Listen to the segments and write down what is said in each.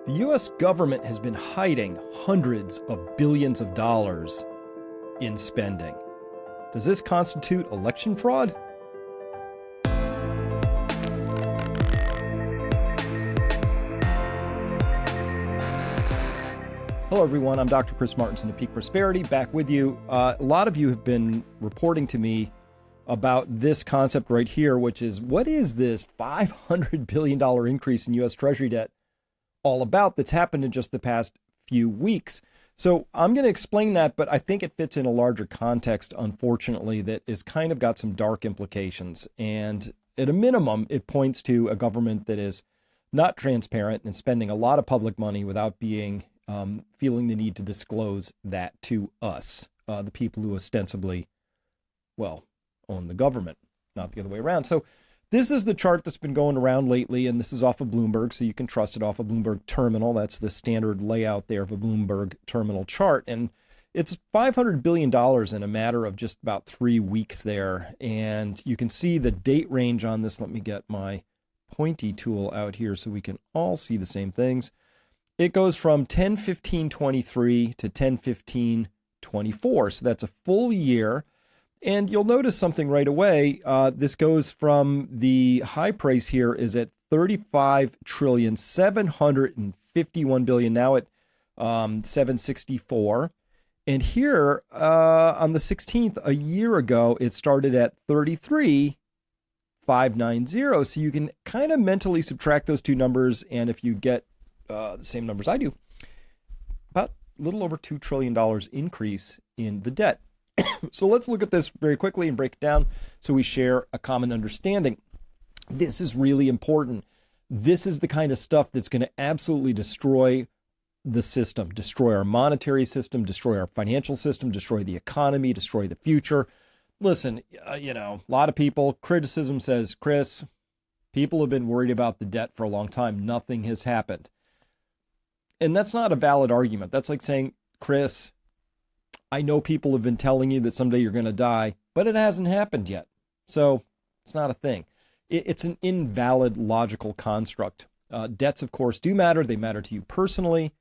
The U.S. government has been hiding hundreds of billions of dollars in spending. Does this constitute election fraud? Hello, everyone. I'm Dr. Chris Martenson of Peak Prosperity, back with you. A lot of you have been reporting to me about this concept right here, which is, what is this $500 billion increase in U.S. Treasury debt all about that's happened in just the past few weeks? So I'm going to explain that, but I think it fits in a larger context, unfortunately, that is kind of got some dark implications. And at a minimum, it points to a government that is not transparent and spending a lot of public money without being feeling the need to disclose that to us, the people who ostensibly, well, own the government, not the other way around. So this is the chart that's been going around lately, and this is off of Bloomberg, so you can trust it off of Bloomberg Terminal. That's the standard layout there of a Bloomberg Terminal chart. And it's $500 billion in a matter of just about 3 weeks there. And you can see the date range on this. Let me get my pointy tool out here so we can all see the same things. It goes from 10/15/23 to 10/15/24. So that's a full year. And you'll notice something right away. This goes from the high price here is at 35,751 billion, now at 764. And here on the 16th, a year ago, it started at 33,590. So you can kind of mentally subtract those two numbers. And if you get the same numbers I do, about a little over $2 trillion increase in the debt. So let's look at this very quickly and break it down so we share a common understanding. This is really important. This is the kind of stuff that's going to absolutely destroy the system, destroy our monetary system, destroy our financial system, destroy the economy, destroy the future. Listen, a lot of people, criticism says, Chris, people have been worried about the debt for a long time. Nothing has happened. And that's not a valid argument. That's like saying, Chris, I know people have been telling you that someday you're going to die, but it hasn't happened yet. So it's not a thing. It's an invalid logical construct. Debts, of course, do matter. They matter to you personally.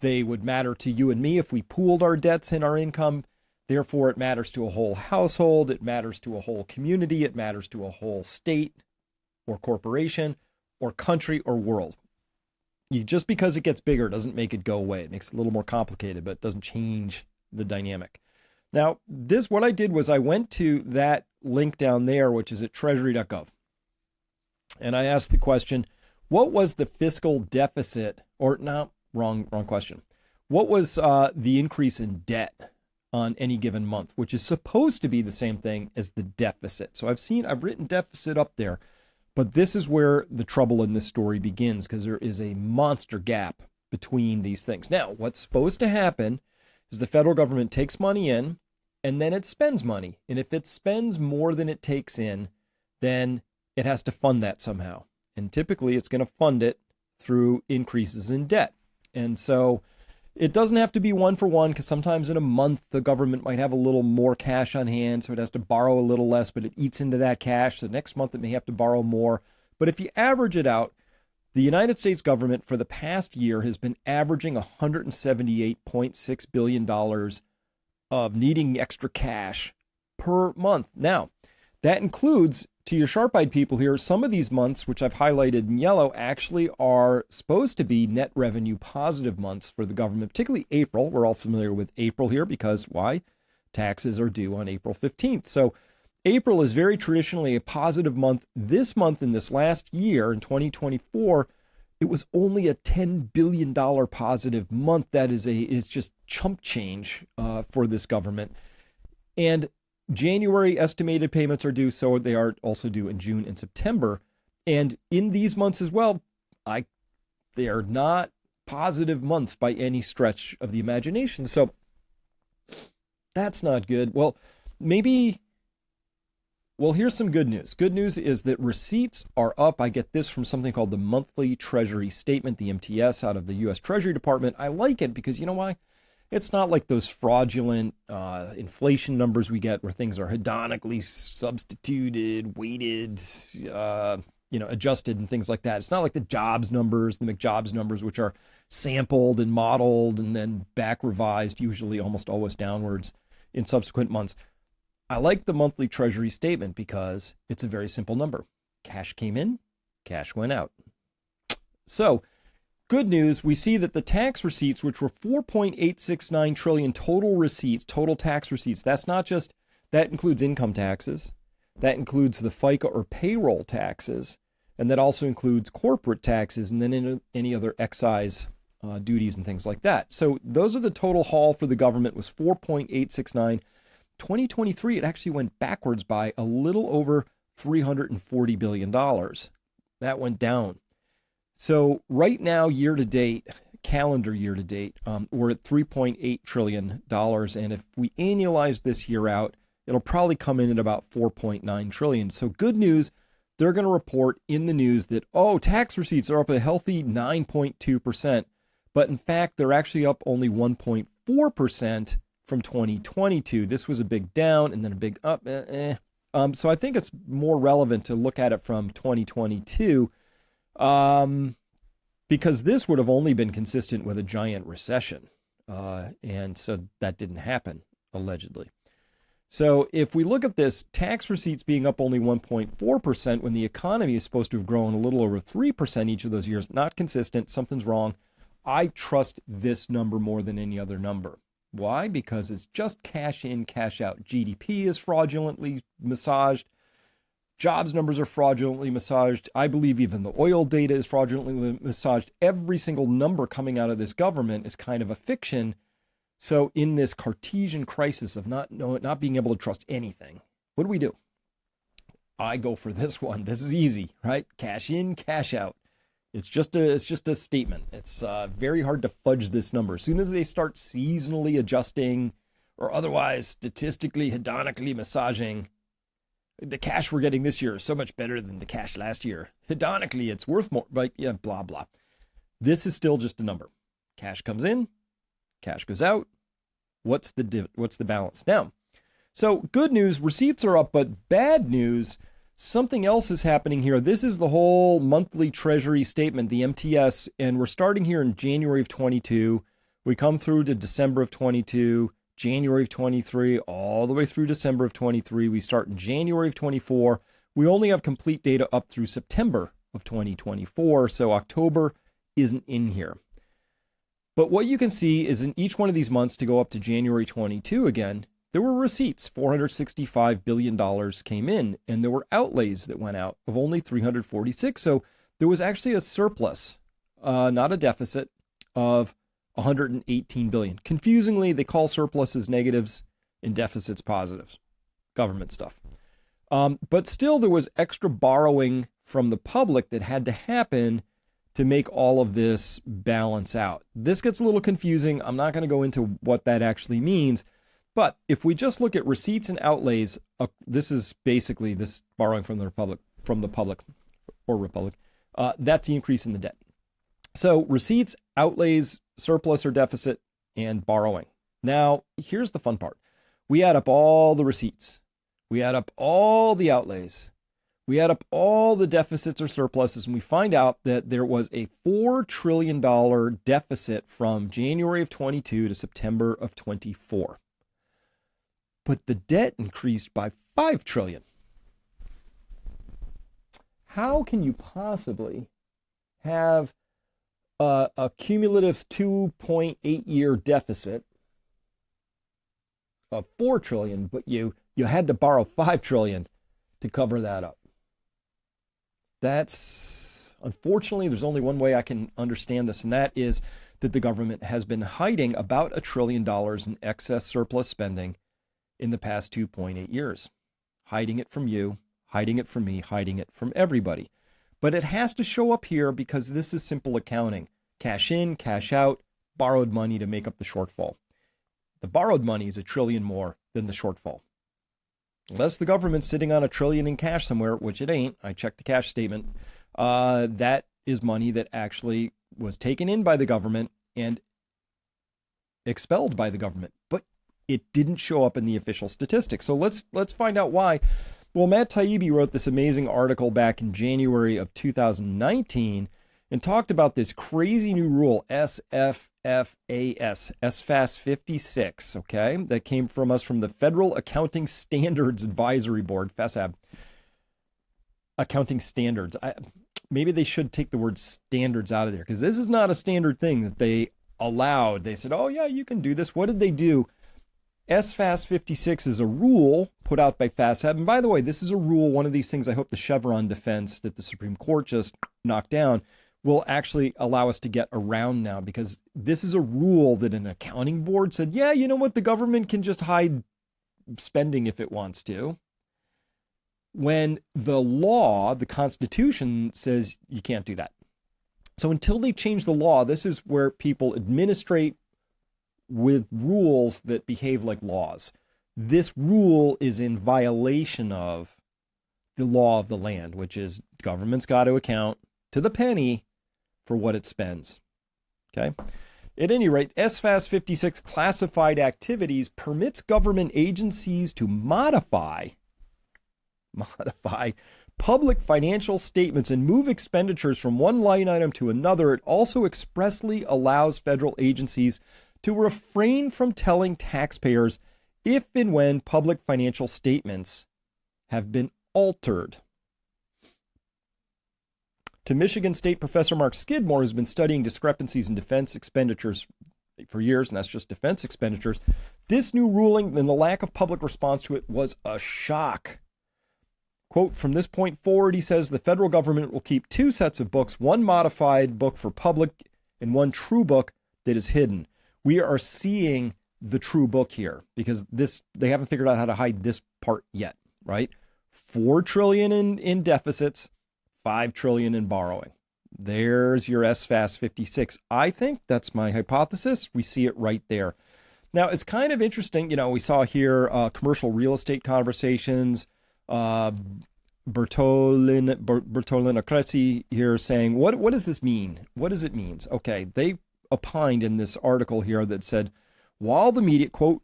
They would matter to you and me if we pooled our debts and our income. Therefore, it matters to a whole household. It matters to a whole community. It matters to a whole state or corporation or country or world. Just because it gets bigger doesn't make it go away. It makes it a little more complicated, but it doesn't change the dynamic. Now, what I did was I went to that link down there, which is at treasury.gov. And I asked the question, what was the fiscal deficit, or no, wrong question. What was the increase in debt on any given month, which is supposed to be the same thing as the deficit. So I've written deficit up there, but this is where the trouble in this story begins, because there is a monster gap between these things. Now, what's supposed to happen is the federal government takes money in and then it spends money. And if it spends more than it takes in, then it has to fund that somehow. And typically it's going to fund it through increases in debt. And so it doesn't have to be one for one, because sometimes in a month the government might have a little more cash on hand, so it has to borrow a little less, but it eats into that cash. So next month it may have to borrow more. But if you average it out, the United States government for the past year has been averaging $178.6 billion of needing extra cash per month. Now, that includes, to your sharp-eyed people here, some of these months, which I've highlighted in yellow, actually are supposed to be net revenue positive months for the government, particularly April. We're all familiar with April here because why? Taxes are due on April 15th. So April is very traditionally a positive month. This month, in this last year, in 2024, it was only a $10 billion positive month. That is just chump change for this government. And January estimated payments are due, so they are also due in June and September. And in these months as well, they are not positive months by any stretch of the imagination. So that's not good. Well, here's some good news. Good news is that receipts are up. I get this from something called the Monthly Treasury Statement, the MTS, out of the U.S. Treasury Department. I like it because you know why? It's not like those fraudulent inflation numbers we get where things are hedonically substituted, weighted, adjusted and things like that. It's not like the jobs numbers, the McJobs numbers, which are sampled and modeled and then back revised, usually almost always downwards in subsequent months. I like the monthly Treasury statement because it's a very simple number. Cash came in, cash went out. So, good news, we see that the tax receipts, which were 4.869 trillion total receipts, total tax receipts, that includes income taxes, that includes the FICA or payroll taxes, and that also includes corporate taxes, and then any other excise duties and things like that. So those are the total haul for the government was 4.869. 2023, it actually went backwards by a little over $340 billion. That went down. So right now, year to date, calendar year to date, we're at $3.8 trillion. And if we annualize this year out, it'll probably come in at about 4.9 trillion. So good news, they're going to report in the news that, tax receipts are up a healthy 9.2%. But in fact, they're actually up only 1.4% from 2022. This was a big down and then a big up. So I think it's more relevant to look at it from 2022 because this would have only been consistent with a giant recession. And so that didn't happen, allegedly. So if we look at this, tax receipts being up only 1.4% when the economy is supposed to have grown a little over 3% each of those years, not consistent, something's wrong. I trust this number more than any other number. Why? Because it's just cash in, cash out. GDP is fraudulently massaged. Jobs numbers are fraudulently massaged. I believe even the oil data is fraudulently massaged. Every single number coming out of this government is kind of a fiction. So in this Cartesian crisis of not being able to trust anything, what do? I go for this one. This is easy, right? Cash in, cash out. It's just a statement. It's very hard to fudge this number. As soon as they start seasonally adjusting or otherwise statistically, hedonically massaging, the cash we're getting this year is so much better than the cash last year. Hedonically, it's worth more, but yeah, blah, blah. This is still just a number. Cash comes in, cash goes out. What's the balance? Now, so good news, receipts are up, but bad news, something else is happening here. This is the whole monthly Treasury statement, the MTS, and we're starting here in January of 22. We come through to December of 22, January of 23, all the way through December of 23. We start in January of 24. We only have complete data up through September of 2024, so October isn't in here. But what you can see is in each one of these months to go up to January 22 again, there were receipts, $465 billion came in, and there were outlays that went out of only 346. So there was actually a surplus, not a deficit, of 118 billion. Confusingly, they call surpluses negatives and deficits positives. Government stuff. But still, there was extra borrowing from the public that had to happen to make all of this balance out. This gets a little confusing. I'm not going to go into what that actually means. But if we just look at receipts and outlays, this is basically this borrowing from the public, that's the increase in the debt. So receipts, outlays, surplus or deficit, and borrowing. Now, here's the fun part. We add up all the receipts. We add up all the outlays. We add up all the deficits or surpluses, and we find out that there was a $4 trillion deficit from January of 22 to September of 24. But the debt increased by $5 trillion. How can you possibly have a cumulative 2.8-year deficit of $4 trillion, but you had to borrow $5 trillion to cover that up? That's, unfortunately, there's only one way I can understand this, and that is that the government has been hiding about $1 trillion in excess surplus spending in the past 2.8 years. Hiding it from you, hiding it from me, hiding it from everybody. But it has to show up here because this is simple accounting. Cash in, cash out, borrowed money to make up the shortfall. The borrowed money is $1 trillion more than the shortfall. Unless the government's sitting on $1 trillion in cash somewhere, which it ain't, I checked the cash statement, that is money that actually was taken in by the government and expelled by the government. But it didn't show up in the official statistics. So let's find out why. Well, Matt Taibbi wrote this amazing article back in January of 2019 and talked about this crazy new rule, SFFAS 56, okay, that came from us from the Federal Accounting Standards Advisory Board, FASAB. Accounting standards. Maybe they should take the word standards out of there, because this is not a standard thing that they allowed. They said, oh, yeah, you can do this. What did they do? SFAS 56 is a rule put out by FASAB. And by the way, this is a rule, one of these things I hope the Chevron defense that the Supreme Court just knocked down will actually allow us to get around now, because this is a rule that an accounting board said, yeah, you know what, the government can just hide spending if it wants to. When the law, the Constitution, says you can't do that. So until they change the law, this is where people administrate with rules that behave like laws. This rule is in violation of the law of the land, which is government's got to account to the penny for what it spends. Okay. At any rate, SFAS 56 classified activities permits government agencies to modify public financial statements and move expenditures from one line item to another. It also expressly allows federal agencies to refrain from telling taxpayers if and when public financial statements have been altered. To Michigan State professor Mark Skidmore, who's been studying discrepancies in defense expenditures for years, and that's just defense expenditures, this new ruling and the lack of public response to it was a shock. Quote, from this point forward, he says, the federal government will keep two sets of books, one modified book for public and one true book that is hidden. We are seeing the true book here, because they haven't figured out how to hide this part yet, right? $4 trillion in deficits, $5 trillion in borrowing. There's your SFAS 56. I think that's my hypothesis. We see it right there. Now, it's kind of interesting. You know, we saw here commercial real estate conversations. Bertolini here saying, what does this mean? What does it mean? Okay, they opined in this article here that said, while the media, quote,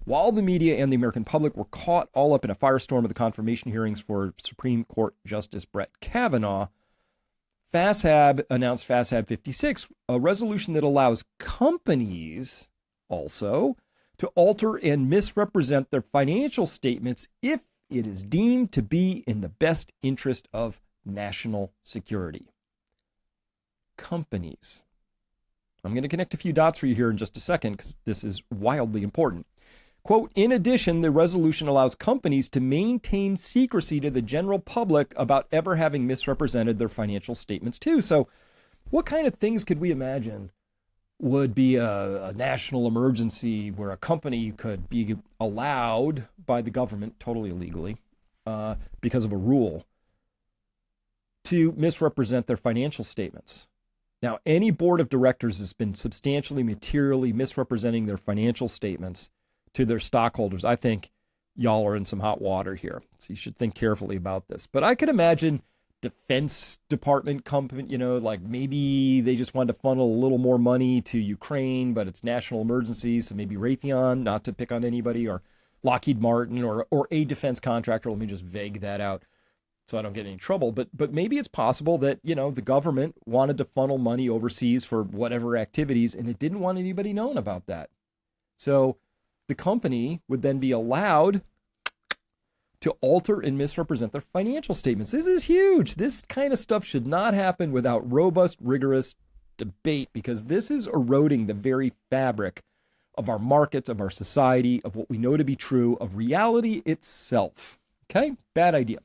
while the media and the American public were caught all up in a firestorm of the confirmation hearings for Supreme Court Justice Brett Kavanaugh, FASAB announced FASAB 56, a resolution that allows companies also to alter and misrepresent their financial statements if it is deemed to be in the best interest of national security. Companies. I'm going to connect a few dots for you here in just a second, because this is wildly important. Quote, in addition, the resolution allows companies to maintain secrecy to the general public about ever having misrepresented their financial statements too. So what kind of things could we imagine would be a national emergency where a company could be allowed by the government, totally illegally, because of a rule, to misrepresent their financial statements? Now, any board of directors has been substantially, materially misrepresenting their financial statements to their stockholders. I think y'all are in some hot water here. So you should think carefully about this. But I could imagine Defense Department company, you know, like maybe they just wanted to funnel a little more money to Ukraine, but it's national emergency. So maybe Raytheon, not to pick on anybody, or Lockheed Martin, or a defense contractor. Let me just vague that out so I don't get in any trouble. But maybe it's possible that, you know, the government wanted to funnel money overseas for whatever activities, and it didn't want anybody knowing about that. So the company would then be allowed to alter and misrepresent their financial statements. This is huge. This kind of stuff should not happen without robust, rigorous debate, because this is eroding the very fabric of our markets, of our society, of what we know to be true, of reality itself. Okay? Bad idea.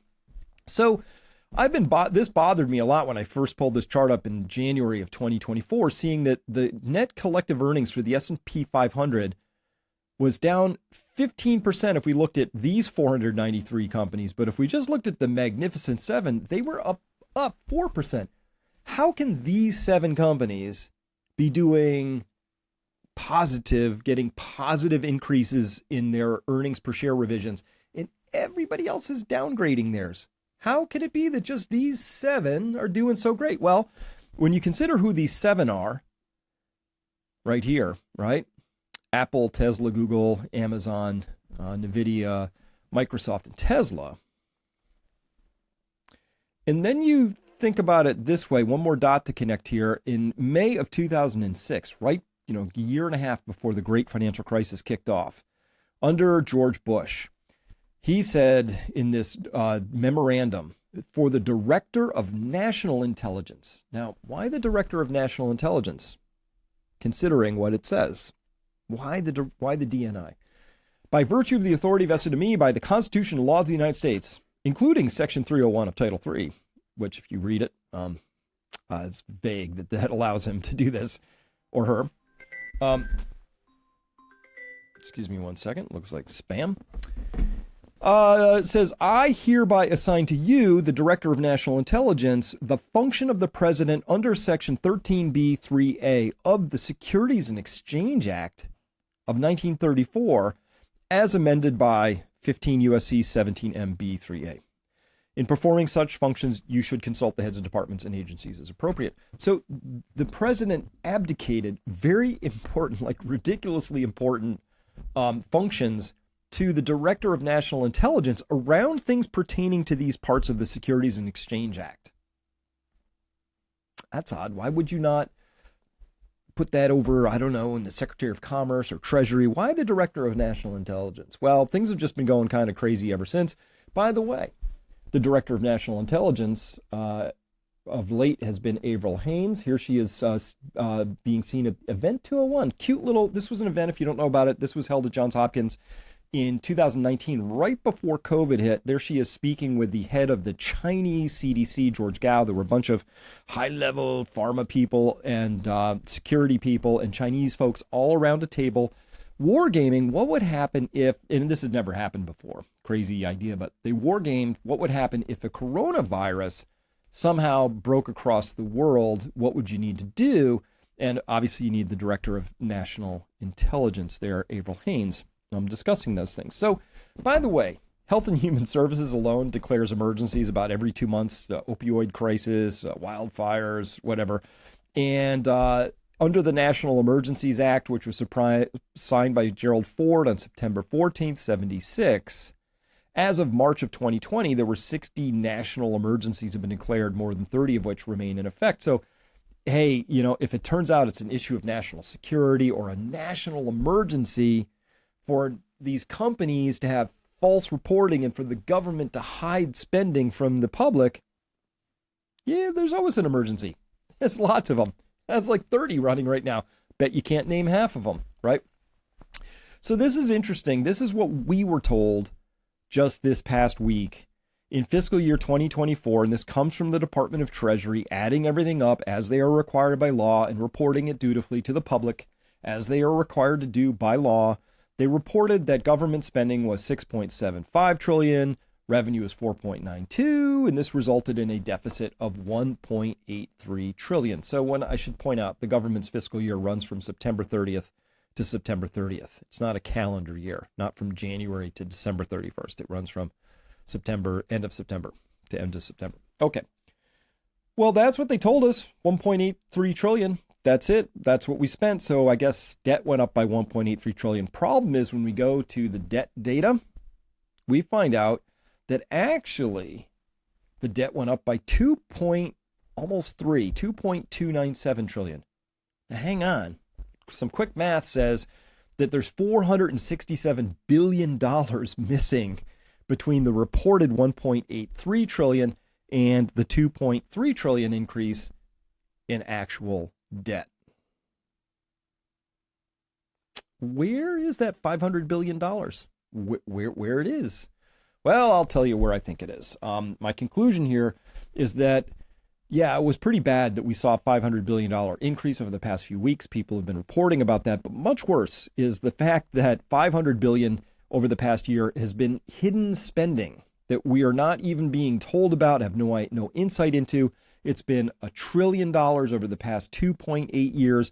So this bothered me a lot when I first pulled this chart up in January of 2024, seeing that the net collective earnings for the S&P 500 was down 15% if we looked at these 493 companies. But if we just looked at the Magnificent Seven, they were up 4%. How can these 7 companies be doing getting positive increases in their earnings per share revisions, and everybody else is downgrading theirs? How could it be that just these 7 are doing so great? Well, when you consider who these 7 are, right here, right? Apple, Tesla, Google, Amazon, NVIDIA, Microsoft, and Tesla. And then you think about it this way, one more dot to connect here. In May of 2006, right, a year and a half before the great financial crisis kicked off, under George Bush, he said in this memorandum for the Director of National Intelligence. Now, why the Director of National Intelligence? Considering what it says. Why the DNI? By virtue of the authority vested in me by the Constitution and laws of the United States, including Section 301 of Title III, which if you read it, it's vague that allows him to do this, or her. Excuse me one second. Looks like spam. It says, I hereby assign to you, the Director of National Intelligence, the function of the President under Section 13B3A of the Securities and Exchange Act of 1934, as amended by 15 U.S.C. 17MB3A. In performing such functions, you should consult the heads of departments and agencies as appropriate. So the president abdicated very important, like ridiculously important functions to the Director of National Intelligence around things pertaining to these parts of the Securities and Exchange Act. That's odd. Why would you not put that over, I don't know, in the Secretary of Commerce or Treasury? Why the Director of National Intelligence? Well, things have just been going kind of crazy ever since. By the way, the Director of National Intelligence of late has been Avril Haynes. Here she is being seen at Event 201. Cute little, this was an event, if you don't know about it, this was held at Johns Hopkins in 2019, right before COVID hit. There she is speaking with the head of the Chinese CDC, George Gao. There were a bunch of high-level pharma people and security people and Chinese folks all around a table wargaming what would happen if, and this had never happened before, crazy idea, but they wargamed what would happen if a coronavirus somehow broke across the world. What would you need to do? And obviously you need the Director of National Intelligence there, Avril Haynes, discussing those things. So, by the way, Health and Human Services alone declares emergencies about every 2 months, the opioid crisis, wildfires, whatever. And under the National Emergencies Act, which was signed by Gerald Ford on September 14th, 76, as of March of 2020, there were 60 national emergencies have been declared, more than 30 of which remain in effect. So, hey, if it turns out it's an issue of national security or a national emergency, for these companies to have false reporting and for the government to hide spending from the public, yeah, there's always an emergency. There's lots of them. That's like 30 running right now. Bet you can't name half of them, right? So this is interesting. This is what we were told just this past week in fiscal year 2024, and this comes from the Department of Treasury, adding everything up as they are required by law and reporting it dutifully to the public as they are required to do by law. They reported that government spending was $6.75 trillion, revenue is $4.92, and this resulted in a deficit of $1.83 trillion. So when I should point out, the government's fiscal year runs from September 30th to September 30th. It's not a calendar year, not from January to December 31st. It runs from end of September to end of September. Okay. Well, that's what they told us, $1.83 trillion. That's it. That's what we spent. So I guess debt went up by $1.83 trillion. Problem is when we go to the debt data, we find out that actually the debt went up by almost 2.297 trillion. Now hang on. Some quick math says that there's $467 billion missing between the reported 1.83 trillion and the 2.3 trillion increase in actual debt. Where is that $500 billion? Where it is? Well, I'll tell you where I think it is. My conclusion here is that, yeah, it was pretty bad that we saw a $500 billion increase over the past few weeks. People have been reporting about that. But much worse is the fact that $500 billion over the past year has been hidden spending that we are not even being told about, have no insight into. It's been $1 trillion over the past 2.8 years.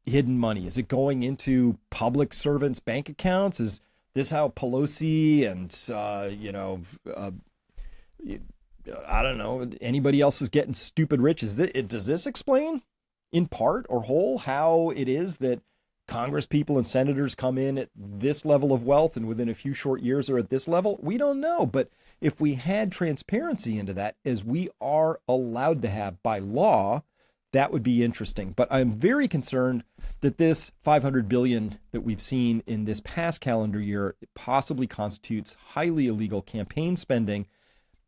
Hidden money. Is it going into public servants' bank accounts? Is this how Pelosi and, I don't know, anybody else is getting stupid rich? Does this explain in part or whole how it is that Congress people and senators come in at this level of wealth and within a few short years are at this level? We don't know. But if we had transparency into that, as we are allowed to have by law, that would be interesting. But I'm very concerned that this $500 billion that we've seen in this past calendar year possibly constitutes highly illegal campaign spending.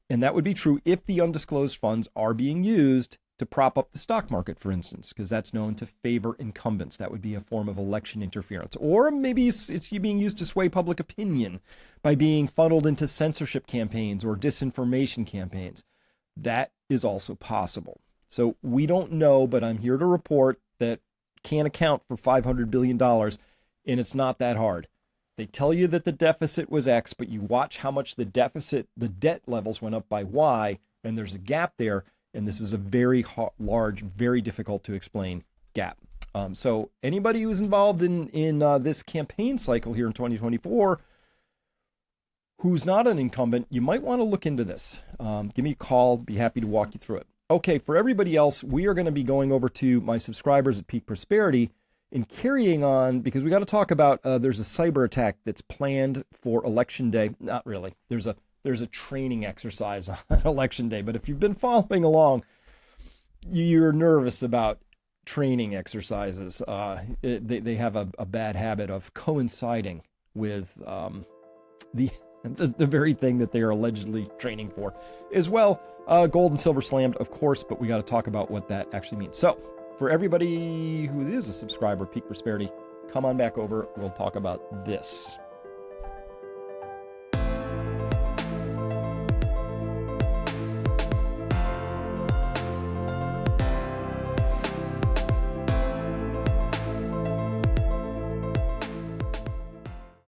And that would be true if the undisclosed funds are being used to prop up the stock market, for instance, because that's known to favor incumbents. That would be a form of election interference. Or maybe it's being used to sway public opinion by being funneled into censorship campaigns or disinformation campaigns. That is also possible. So we don't know, but I'm here to report that can't account for $500 billion, and it's not that hard. They tell you that the deficit was X, but you watch how much the debt levels went up by Y, and there's a gap there, and this is a very large, very difficult to explain gap. So anybody who's involved in this campaign cycle here in 2024, who's not an incumbent, you might want to look into this. Give me a call. Be happy to walk you through it. Okay, for everybody else, we are going to be going over to my subscribers at Peak Prosperity and carrying on, because we got to talk about there's a cyber attack that's planned for Election Day. Not really. There's a training exercise on Election Day, but if you've been following along, you're nervous about training exercises. They have a bad habit of coinciding with the very thing that they are allegedly training for. As well, gold and silver slammed, of course, but we got to talk about what that actually means. So for everybody who is a subscriber, Peak Prosperity, come on back over. We'll talk about this.